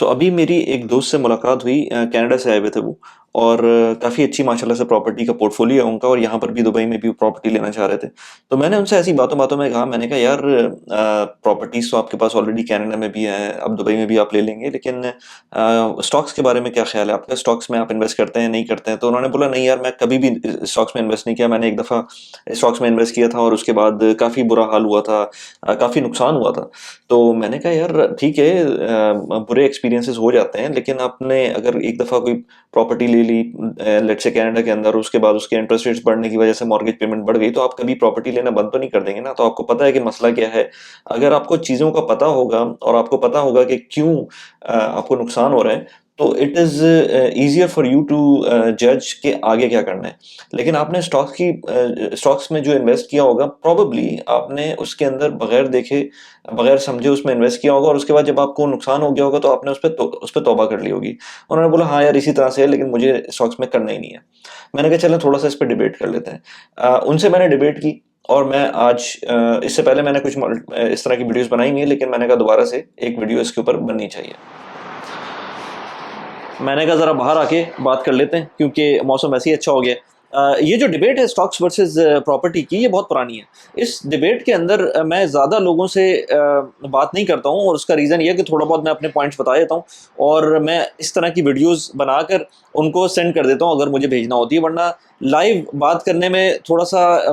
अभी मेरी एक दोस्त से मुलाकात हुई कनाडा से आए हुए थे वो। और काफ़ी अच्छी माशाल्लाह से प्रॉपर्टी का पोर्टफोलियो है उनका और यहाँ पर भी दुबई में भी प्रॉपर्टी लेना चाह रहे थे। तो मैंने उनसे ऐसी बातों बातों में कहा, मैंने कहा यार प्रॉपर्टीज तो आपके पास ऑलरेडी कनाडा में भी है, अब दुबई में भी आप ले लेंगे, लेकिन स्टॉक्स के बारे में क्या ख्याल है आपका? स्टॉक्स में आप इन्वेस्ट करते हैं नहीं करते हैं? तो उन्होंने बोला नहीं यार, मैं कभी भी स्टॉक्स में इन्वेस्ट नहीं किया। मैंने एक दफ़ा स्टॉक्स में इन्वेस्ट किया था और उसके बाद काफ़ी बुरा हाल हुआ था, काफ़ी नुकसान हुआ था। तो मैंने कहा यार ठीक है, बुरे एक्सपीरियंसेस हो जाते हैं, लेकिन आपने अगर एक दफ़ा कोई प्रॉपर्टी ले ली लेट्स से कनाडा के अंदर, उसके बाद उसके इंटरेस्ट रेट्स बढ़ने की वजह से मॉर्गेज पेमेंट बढ़ गई, तो आप कभी प्रॉपर्टी लेना बंद तो नहीं कर देंगे ना? तो आपको पता है कि मसला क्या है। अगर आपको चीज़ों का पता होगा और आपको पता होगा कि क्यों आपको नुकसान हो रहा है, तो it is easier for you to जज कि आगे क्या करना है। लेकिन आपने स्टॉक्स में जो इन्वेस्ट किया होगा, प्रोबेबली आपने उसके अंदर बगैर देखे, बगैर समझे उसमें इन्वेस्ट किया होगा और उसके बाद जब आपको नुकसान हो गया होगा तो आपने उस पे तौबा कर ली होगी। उन्होंने बोला हाँ यार, इसी तरह से है, लेकिन मुझे स्टॉक्स में करना ही नहीं है। मैंने कहा चलें थोड़ा सा इस पे डिबेट कर लेते हैं। उनसे मैंने डिबेट की और मैं आज इससे पहले मैंने कुछ इस तरह की वीडियोस बनाई नहीं है, लेकिन मैंने कहा दोबारा से एक वीडियो इसके ऊपर बननी चाहिए। मैंने कहा ज़रा बाहर आके बात कर लेते हैं क्योंकि मौसम वैसे ही अच्छा हो गया है। ये जो डिबेट है स्टॉक्स वर्सेस प्रॉपर्टी की, ये बहुत पुरानी है। इस डिबेट के अंदर मैं ज़्यादा लोगों से बात नहीं करता हूँ और उसका रीज़न ये है कि थोड़ा बहुत मैं अपने पॉइंट्स बता देता हूँ और मैं इस तरह की वीडियोस बनाकर उनको सेंड कर देता हूँ अगर मुझे भेजना होती है, वरना लाइव बात करने में थोड़ा सा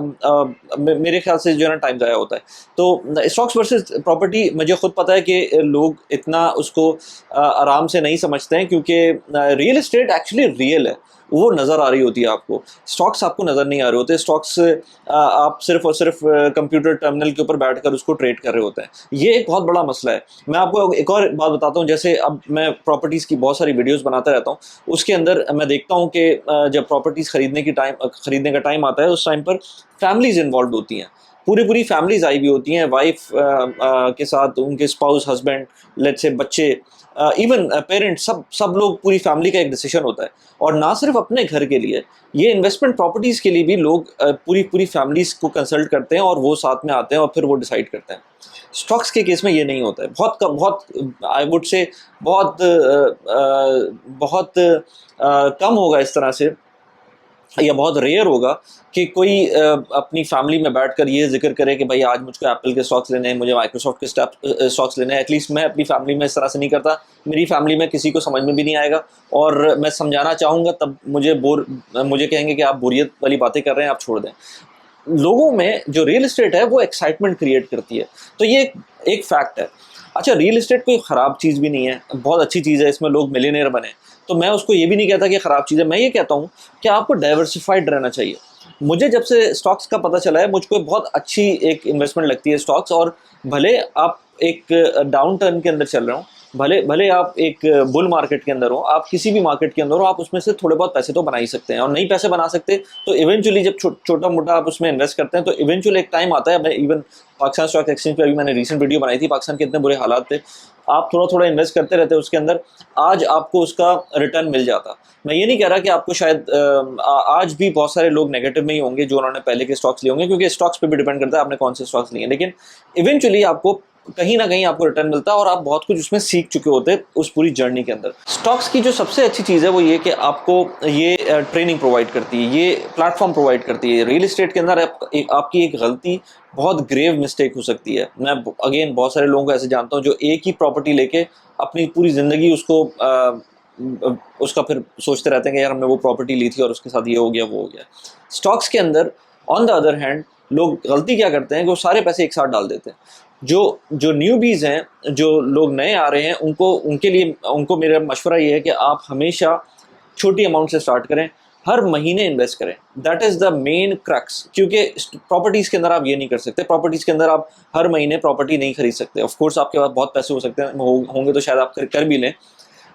मेरे ख्याल से जो है ना टाइम ज़ाया होता है। तो स्टॉक्स वर्सेस प्रॉपर्टी मुझे खुद पता है कि लोग इतना उसको आराम से नहीं समझते हैं क्योंकि रियल एस्टेट एक्चुअली रियल है, वो नज़र आ रही होती है आपको। स्टॉक्स आपको नज़र नहीं आ रहे होते। स्टॉक्स आप सिर्फ और सिर्फ कंप्यूटर टर्मिनल के ऊपर बैठकर उसको ट्रेड कर रहे होते हैं। ये एक बहुत बड़ा मसला है। मैं आपको एक और बात बताता हूँ, जैसे अब मैं प्रॉपर्टीज़ की बहुत सारी वीडियोस बनाता रहता हूँ। उसके अंदर मैं देखता हूँ कि जब प्रॉपर्टीज़ खरीदने का टाइम आता है, उस टाइम पर फैमिलीज़ इन्वॉल्व होती हैं। पूरी पूरी फैमिलीज़ आई हुई होती हैं, वाइफ के साथ उनके स्पाउस, हस्बैंड, लेट्स से बच्चे, इवन पेरेंट्स, सब सब लोग, पूरी फैमिली का एक डिसीजन होता है। और ना सिर्फ अपने घर के लिए, ये इन्वेस्टमेंट प्रॉपर्टीज़ के लिए भी लोग पूरी पूरी फैमिलीज़ को कंसल्ट करते हैं और वो साथ में आते हैं और फिर वो डिसाइड करते हैं। स्टॉक्स के केस में ये नहीं होता है। बहुत कम, बहुत आई वुड से कम होगा इस तरह से, या बहुत रेयर होगा कि कोई अपनी फैमिली में बैठकर ये ज़िक्र करे कि भाई आज मुझको एप्पल के स्टॉक्स लेने हैं, मुझे माइक्रोसॉफ्ट के स्टॉक्स लेने हैं। एटलीस्ट मैं अपनी फैमिली में इस तरह से नहीं करता। मेरी फैमिली में किसी को समझ में भी नहीं आएगा और मैं समझाना चाहूँगा तब मुझे कहेंगे कि आप बोरियत वाली बातें कर रहे हैं, आप छोड़ दें। लोगों में जो रियल एस्टेट है वो एक्साइटमेंट क्रिएट करती है, तो ये एक फैक्ट है। अच्छा, रियल एस्टेट कोई ख़राब चीज़ भी नहीं है, बहुत अच्छी चीज़ है, इसमें लोग मिलियनेयर बने। तो मैं उसको ये भी नहीं कहता कि ख़राब चीज़ है। मैं ये कहता हूँ कि आपको डाइवर्सिफाइड रहना चाहिए। मुझे जब से स्टॉक्स का पता चला है, मुझको बहुत अच्छी एक इन्वेस्टमेंट लगती है स्टॉक्स। और भले आप एक डाउन टर्न के अंदर चल रहे हो, भले भले आप एक बुल मार्केट के अंदर हो, आप किसी भी मार्केट के अंदर हो, आप उसमें से थोड़े बहुत पैसे तो बना ही सकते हैं। और नहीं पैसे बना सकते तो इवेंचुअली जब छोटा मोटा आप उसमें इन्वेस्ट करते हैं तो इवेंचुअली एक टाइम आता है। मैं इवन पाकिस्तान स्टॉक एक्सचेंज पे अभी मैंने रीसेंट वीडियो बनाई थी, पाकिस्तान के इतने बुरे हालात थे, आप थोड़ा थोड़ा इन्वेस्ट करते रहते उसके अंदर, आज आपको उसका रिटर्न मिल जाता। मैं ये नहीं कह रहा कि आपको शायद आज भी बहुत सारे लोग नेगेटिव में ही होंगे जो उन्होंने पहले के स्टॉक्स लिए होंगे, क्योंकि स्टॉक्स पे भी डिपेंड करता है आपने कौन से स्टॉक्स लिए हैं, लेकिन इवेंचुअली आपको कहीं ना कहीं आपको रिटर्न मिलता है और आप बहुत कुछ उसमें सीख चुके होते हैं उस पूरी जर्नी के अंदर। स्टॉक्स की जो सबसे अच्छी चीज़ है वो ये कि आपको ये ट्रेनिंग प्रोवाइड करती है, ये प्लेटफॉर्म प्रोवाइड करती है। रियल एस्टेट के अंदर आपकी एक गलती बहुत ग्रेव मिस्टेक हो सकती है। मैं अगेन बहुत सारे लोगों को ऐसे जानता हूँ जो एक ही प्रॉपर्टी लेके अपनी पूरी ज़िंदगी उसका फिर सोचते रहते हैं कि यार हमने वो प्रॉपर्टी ली थी और उसके साथ ये हो गया वो हो गया। स्टॉक्स के अंदर ऑन द अदर हैंड लोग गलती क्या करते हैं कि वो सारे पैसे एक साथ डाल देते हैं। जो जो न्यूबीज़ हैं, जो लोग नए आ रहे हैं, उनको मेरा मशवरा ये है कि आप हमेशा छोटी अमाउंट से स्टार्ट करें, हर महीने इन्वेस्ट करें। That is the main crux, क्योंकि प्रॉपर्टीज़ के अंदर आप ये नहीं कर सकते। प्रॉपर्टीज़ के अंदर आप हर महीने प्रॉपर्टी नहीं खरीद सकते। ऑफ कोर्स आपके पास बहुत पैसे हो सकते हैं, होंगे तो शायद आप कर भी लें,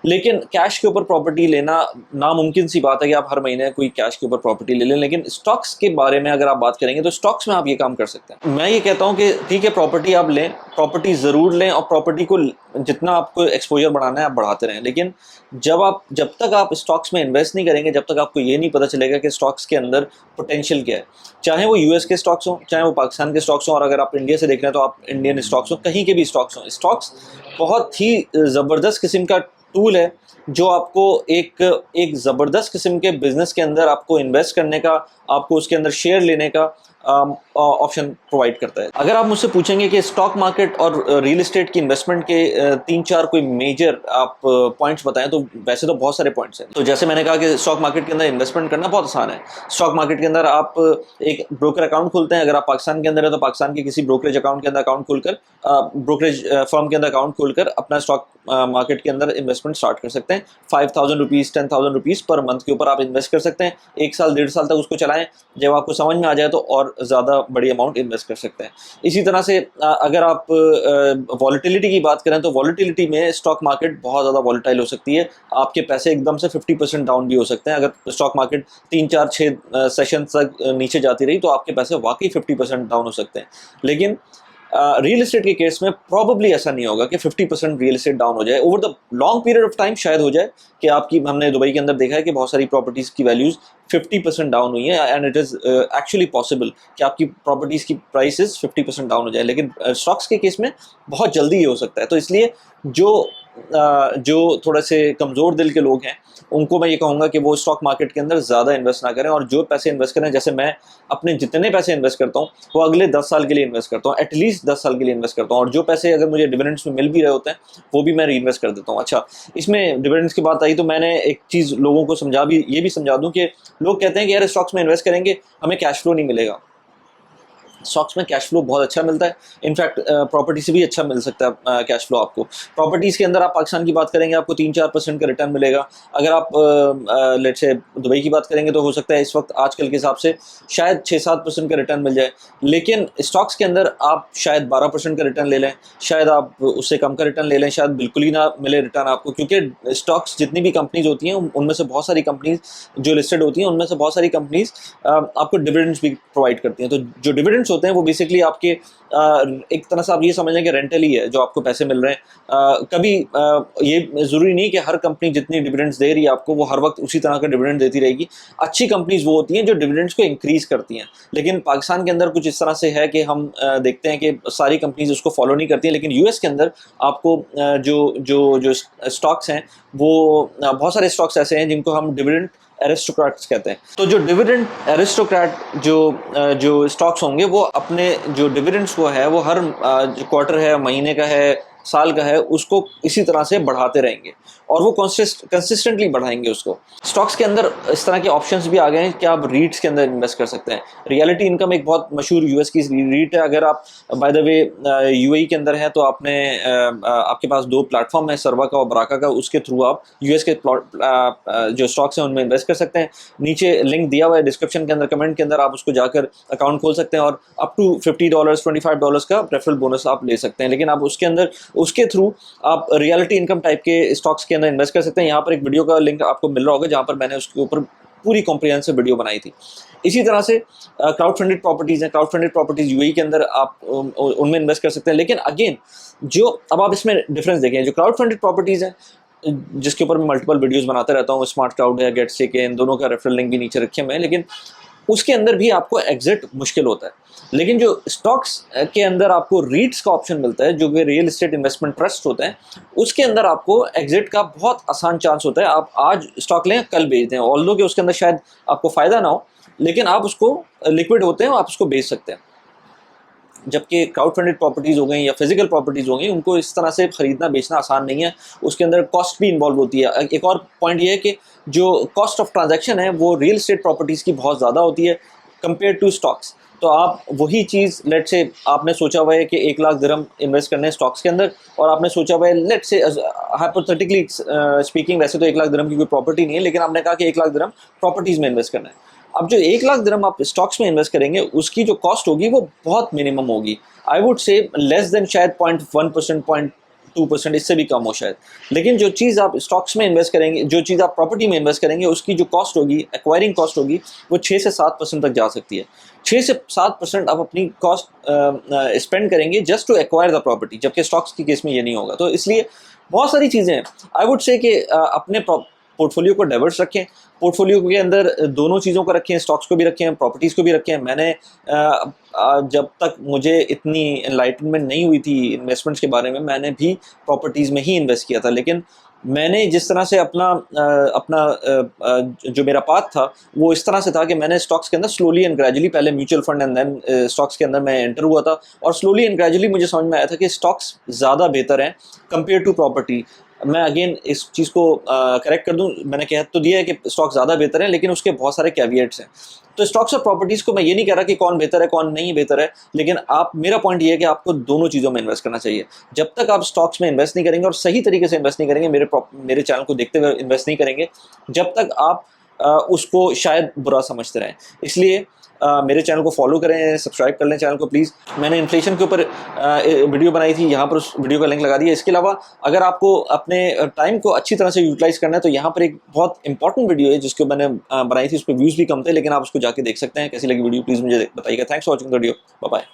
लेकिन कैश के ऊपर प्रॉपर्टी लेना नामुमकिन सी बात है कि आप हर महीने कोई कैश के ऊपर प्रॉपर्टी ले लें। लेकिन स्टॉक्स के बारे में अगर आप बात करेंगे तो स्टॉक्स में आप ये काम कर सकते हैं। मैं ये कहता हूँ कि ठीक है, प्रॉपर्टी आप लें, प्रॉपर्टी ज़रूर लें और प्रॉपर्टी को जितना आपको एक्सपोजर बढ़ाना है आप बढ़ाते रहें। लेकिन जब तक आप स्टॉक्स में इन्वेस्ट नहीं करेंगे, जब तक आपको ये नहीं पता चलेगा कि स्टॉक्स के अंदर पोटेंशियल क्या है, चाहे वो यूएस के स्टॉक्स हों, चाहे वो पाकिस्तान के स्टॉक्स हों, और अगर आप इंडिया से देख रहे हैं तो आप इंडियन स्टॉक्स हों, कहीं के भी स्टॉक्स हों, स्टॉक्स बहुत ही ज़बरदस्त किस्म का टूल है जो आपको एक एक ज़बरदस्त किस्म के बिजनेस के अंदर आपको इन्वेस्ट करने का, आपको उसके अंदर शेयर लेने का ऑप्शन प्रोवाइड करता है। अगर आप मुझसे पूछेंगे कि स्टॉक मार्केट और रियल एस्टेट की इन्वेस्टमेंट के 3-4 कोई मेजर आप पॉइंट्स बताएं, तो वैसे तो बहुत सारे पॉइंट्स हैं। तो जैसे मैंने कहा कि स्टॉक मार्केट के अंदर इन्वेस्टमेंट करना बहुत आसान है। स्टॉक मार्केट के अंदर आप एक ब्रोकर अकाउंट खोलते हैं। अगर आप पाकिस्तान के अंदर है तो पाकिस्तान के किसी ब्रोकरेज अकाउंट के अंदर अकाउंट खोलकर, ब्रोकरेज फर्म के अंदर अकाउंट खोलकर अपना स्टॉक मार्केट के अंदर इन्वेस्टमेंट स्टार्ट कर सकते हैं। 5,000 रुपीज़ 10,000 रुपीज़ पर मंथ के ऊपर आप इन्वेस्ट कर सकते हैं। 1 साल 1.5 साल तक उसको चलाएं, जब आपको समझ में आ जाए तो और ज़्यादा बड़ी अमाउंट इन्वेस्ट कर सकते हैं। इसी तरह से अगर आप वॉलेटिलिटी की बात करें तो वॉलेटिलिटी में स्टॉक मार्केट बहुत ज़्यादा वॉलेटाइल हो सकती है। आपके पैसे एकदम से 50% डाउन भी हो सकते हैं। अगर स्टॉक मार्केट 3-4-6 सेशन तक नीचे जाती रही तो आपके पैसे वाकई 50% डाउन हो सकते हैं। लेकिन रियल एस्टेट के केस में प्रॉबली ऐसा नहीं होगा कि 50% रियल एस्टेट डाउन हो जाए। Over the long period of time शायद हो जाए कि आपकी, हमने दुबई के अंदर देखा है कि बहुत सारी प्रॉपर्टीज़ की वैल्यूज़ 50% डाउन हुई है, and it is actually possible कि आपकी प्रॉपर्टीज़ की प्राइसेस 50% डाउन हो जाए। लेकिन स्टॉक्स के केस में बहुत जल्दी ये हो सकता है। तो इसलिए जो थोड़े से कमज़ोर दिल के लोग हैं उनको मैं ये कहूँगा कि वो स्टॉक मार्केट के अंदर ज़्यादा इन्वेस्ट ना करें, और जो पैसे इन्वेस्ट करें, जैसे मैं अपने जितने पैसे इन्वेस्ट करता हूँ वो अगले 10 साल के लिए इन्वेस्ट करता हूँ, एटलीस्ट 10 साल के लिए इन्वेस्ट करता हूँ। और जो पैसे अगर मुझे डिविडेंड्स में मिल भी रहे होते हैं वो भी मैं री इन्वेस्ट कर देता हूँ। अच्छा, इसमें डिविडेंड्स की बात आई तो मैंने एक चीज़ लोगों को ये भी समझा दूँ कि लोग कहते हैं कि यार स्टॉक्स में इन्वेस्ट करेंगे हमें कैश फ्लो नहीं मिलेगा। स्टॉक्स में कैश फ्लो बहुत अच्छा मिलता है। इनफैक्ट प्रॉपर्टी से भी अच्छा मिल सकता है कैश फ्लो आपको। प्रॉपर्टीज़ के अंदर आप पाकिस्तान की बात करेंगे आपको 3-4% का रिटर्न मिलेगा। अगर आप लेट से दुबई की बात करेंगे तो हो सकता है इस वक्त आजकल के हिसाब से शायद 6-7% का रिटर्न मिल जाए। लेकिन स्टॉक्स के अंदर आप शायद 12% का रिटर्न ले लें, शायद आप उससे कम का रिटर्न ले लें, शायद बिल्कुल ही ना मिले रिटर्न आपको, क्योंकि स्टॉक्स जितनी भी कंपनीज होती हैं उनमें से बहुत सारी कंपनीज जो लिस्टेड होती हैं उनमें से बहुत सारी कंपनीज आपको डिविडेंड्स भी प्रोवाइड करती हैं। तो जो डिविडेंड्स होते हैं वो बेसिकली आपके एक तरह से आप ये समझ लें कि रेंटल ही है जो आपको पैसे मिल रहे हैं। कभी ये ज़रूरी नहीं कि हर कंपनी जितनी डिविडेंड्स दे रही है आपको वो हर वक्त उसी तरह का डिविडेंड देती रहेगी। अच्छी कंपनीज वो होती हैं जो डिविडेंड्स को इंक्रीज़ करती हैं। लेकिन पाकिस्तान के अंदर कुछ इस तरह से है कि हम देखते हैं कि सारी कंपनीज उसको फॉलो नहीं करती हैं। लेकिन यूएस के अंदर आपको जो स्टॉक्स हैं वो बहुत सारे स्टॉक्स ऐसे हैं जिनको हम डिविडेंड एरिस्टोक्रेट्स कहते हैं। तो जो डिविडेंड एरिस्टोक्रेट जो स्टॉक्स होंगे वो अपने जो डिविडेंड्स को है वो हर जो क्वार्टर है, महीने का है, साल का है, उसको इसी तरह से बढ़ाते रहेंगे और वो कंसिस्टेंटली बढ़ाएंगे उसको। स्टॉक्स के अंदर इस तरह के ऑप्शंस भी आ गए हैं कि आप रीट्स के अंदर इन्वेस्ट कर सकते हैं। रियलिटी इनकम एक बहुत मशहूर यूएस की रीट है। अगर आप बाय द वे यूएई के अंदर है तो आपके पास 2 प्लेटफॉर्म है, सर्वा का और बराका का, उसके थ्रू आप यूएस के जो स्टॉक्स हैं उनमें इन्वेस्ट कर सकते हैं। नीचे लिंक दिया हुआ है डिस्क्रिप्शन के अंदर, कमेंट के अंदर, आप उसको जाकर अकाउंट खोल सकते हैं और अप टू $50 $25 का रेफरल बोनस आप ले सकते हैं। लेकिन आप उसके थ्रू आप रियलिटी इनकम टाइप के स्टॉक्स के अंदर इन्वेस्ट कर सकते हैं। यहाँ पर एक वीडियो का लिंक आपको मिल रहा होगा जहाँ पर मैंने उसके ऊपर पूरी कॉम्प्रिहेंसिव वीडियो बनाई थी। इसी तरह से क्राउड फंडेड प्रॉपर्टीज़ हैं। क्राउड फंडेड प्रॉपर्टीज़ यूएई के अंदर आप उनमें इन्वेस्ट कर सकते हैं। लेकिन अगेन अब आप इसमें डिफरेंस देखें, जो क्राउड फंडेड प्रॉपर्टीज़ हैं जिसके ऊपर मैं मल्टीपल वीडियोस बनाते रहता हूँ, स्मार्ट क्राउड है, गेट के, इन दोनों का रेफरल लिंक भी नीचे रखे हुए हैं, लेकिन उसके अंदर भी आपको एग्जिट मुश्किल होता है। लेकिन जो स्टॉक्स के अंदर आपको रीट्स का ऑप्शन मिलता है, जो कि रियल एस्टेट इन्वेस्टमेंट ट्रस्ट होते हैं, उसके अंदर आपको एग्जिट का बहुत आसान चांस होता है। आप आज स्टॉक लें, कल बेच दें, ऑल्दो कि उसके अंदर शायद आपको फ़ायदा ना हो, लेकिन आप उसको लिक्विड होते हैं, आप उसको बेच सकते हैं। जबकि क्राउड फंडेड प्रॉपर्टीज़ हो गई या फिजिकल प्रॉपर्टीज़ हो गई, उनको इस तरह से ख़रीदना बेचना आसान नहीं है, उसके अंदर कॉस्ट भी इन्वॉल्व होती है। एक और पॉइंट ये है कि जो कॉस्ट ऑफ ट्रांजैक्शन है वो रियल एस्टेट प्रॉपर्टीज़ की बहुत ज़्यादा होती है कंपेयर टू स्टॉक्स। तो आप वही चीज़, लेट से आपने सोचा हुआ है कि 1 लाख दिरहम इन्वेस्ट करने हैं स्टॉक्स के अंदर, और आपने सोचा हुआ है, लेट से हाइपोथेटिकली स्पीकिंग, वैसे तो 1 लाख दिरहम की कोई प्रॉपर्टी नहीं है, लेकिन आपने कहा कि 1 लाख दिरहम प्रॉपर्टीज़ में इन्वेस्ट करना है। अब जो 1 लाख दिरहम आप स्टॉक्स में इन्वेस्ट करेंगे उसकी जो कॉस्ट होगी वो बहुत मिनिमम होगी। I would say less than शायद 0.1%, 2%, इससे भी कम हो शायद। लेकिन जो चीज़ आप स्टॉक्स में इन्वेस्ट करेंगे, जो चीज़ आप प्रॉपर्टी में इन्वेस्ट करेंगे, उसकी जो कॉस्ट होगी, एक्वायरिंग कॉस्ट होगी, वो 6 से 7% तक जा सकती है। 6 से 7% आप अपनी कॉस्ट स्पेंड करेंगे just to acquire the property, जबकि स्टॉक्स की केस में ये नहीं होगा। तो इसलिए बहुत सारी चीज़ें हैं। आई वुड से कि अपने पोर्टफोलियो को डाइवर्स रखें, पोर्टफोलियो के अंदर दोनों चीज़ों को रखें, स्टॉक्स को भी रखें, प्रॉपर्टीज़ को भी रखें। मैंने जब तक मुझे इतनी एनलाइटनमेंट नहीं हुई थी इन्वेस्टमेंट्स के बारे में, मैंने भी प्रॉपर्टीज़ में ही इन्वेस्ट किया था। लेकिन मैंने जिस तरह से जो मेरा पाथ था, वो इस तरह से था कि मैंने स्टॉक्स के अंदर स्लोली एंड ग्रेजुअली, पहले mutual fund and then stocks के अंदर मैं एंटर हुआ था, और स्लोली एंड ग्रेजुअली मुझे समझ में आया था कि स्टॉक्स ज़्यादा बेहतर हैं कंपेयर टू प्रॉपर्टी। मैं अगेन इस चीज़ को करेक्ट कर दूं, मैंने कह तो दिया है कि स्टॉक ज़्यादा बेहतर है, लेकिन उसके बहुत सारे कैविएट्स हैं। तो स्टॉक्स और प्रॉपर्टीज़ को मैं ये नहीं कह रहा कि कौन बेहतर है कौन नहीं बेहतर है, लेकिन मेरा पॉइंट ये है कि आपको दोनों चीज़ों में इन्वेस्ट करना चाहिए। जब तक आप स्टॉक्स में इन्वेस्ट नहीं करेंगे और सही तरीके से इन्वेस्ट नहीं करेंगे, मेरे चैनल को देखते हुए इन्वेस्ट नहीं करेंगे, जब तक आप उसको शायद बुरा समझते रहें। इसलिए मेरे चैनल को फॉलो करें, सब्सक्राइब कर लें चैनल को प्लीज़। मैंने इन्फ्लेशन के ऊपर वीडियो बनाई थी, यहाँ पर उस वीडियो का लिंक लगा दिया। इसके अलावा अगर आपको अपने टाइम को अच्छी तरह से यूटिलाइज करना है, तो यहाँ पर एक बहुत इंपॉर्टेंट वीडियो है जिसको मैंने बनाई थी, उस पर व्यूज़ भी कम थे, लेकिन आप उसको जाके देख सकते हैं। कैसी लगी वीडियो प्लीज़ मुझे बताइएगा। Thanks for watching the video, bye bye.